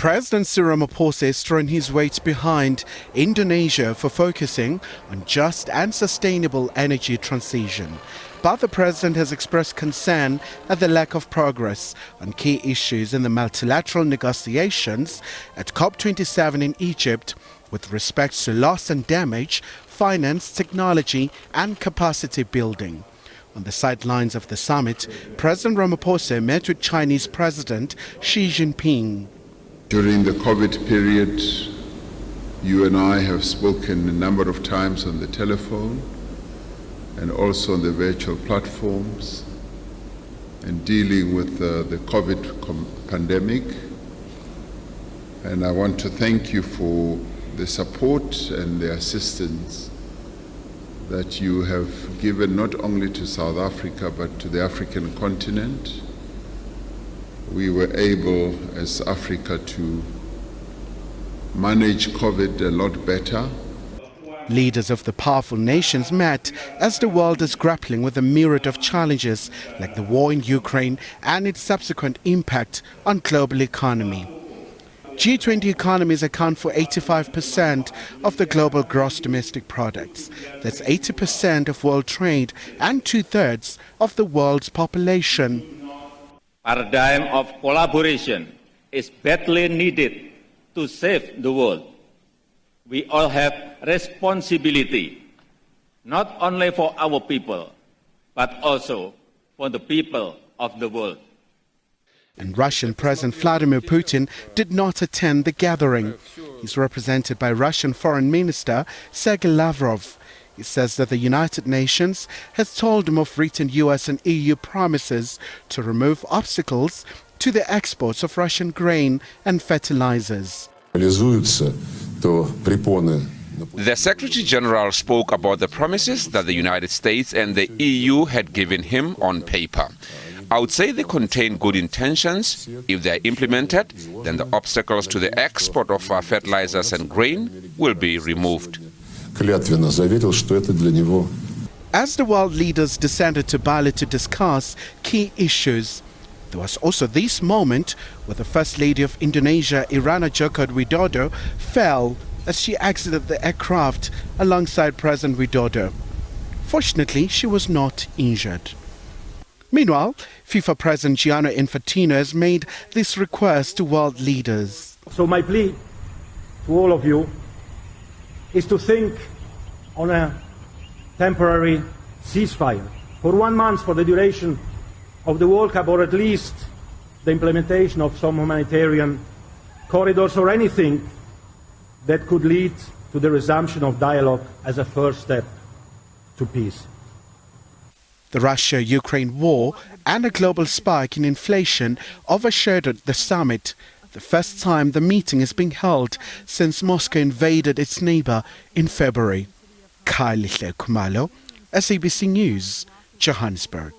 President Cyril Ramaphosa is throwing his weight behind Indonesia for focusing on just and sustainable energy transition. But the president has expressed concern at the lack of progress on key issues in the multilateral negotiations at COP27 in Egypt with respect to loss and damage, finance, technology and capacity building. On the sidelines of the summit, President Ramaphosa met with Chinese President Xi Jinping. During the COVID period, you and I have spoken a number of times on the telephone and also on the virtual platforms and dealing with the COVID pandemic. And I want to thank you for the support and the assistance that you have given not only to South Africa but to the African continent. We were able as Africa to manage COVID a lot better. Leaders of the powerful nations met as the world is grappling with a myriad of challenges like the war in Ukraine and its subsequent impact on global economy. G20 economies account for 85% of the global gross domestic products. That's 80% of world trade and 2/3 of the world's population. Paradigm of collaboration is badly needed to save the world. We all have responsibility, not only for our people, but also for the people of the world. And Russian President Vladimir Putin did not attend the gathering. He's represented by Russian Foreign Minister Sergei Lavrov. He says that the United Nations has told him of written US and EU promises to remove obstacles to the exports of Russian grain and fertilizers. The Secretary General spoke about the promises that the United States and the EU had given him on paper. I would say they contain good intentions. If they are implemented, then the obstacles to the export of fertilizers and grain will be removed. As the world leaders descended to Bali to discuss key issues, there was also this moment where the First Lady of Indonesia, Irana Joko Widodo, fell as she exited the aircraft alongside President Widodo. Fortunately, she was not injured. Meanwhile, FIFA President Gianni Infantino has made this request to world leaders. So my plea to all of you is to think on a temporary ceasefire for 1 month for the duration of the World Cup, or at least the implementation of some humanitarian corridors or anything that could lead to the resumption of dialogue as a first step to peace. The Russia-Ukraine war and a global spike in inflation overshadowed the summit, the first time the meeting is being held since Moscow invaded its neighbor in February. Khumalo, SABC News, Johannesburg.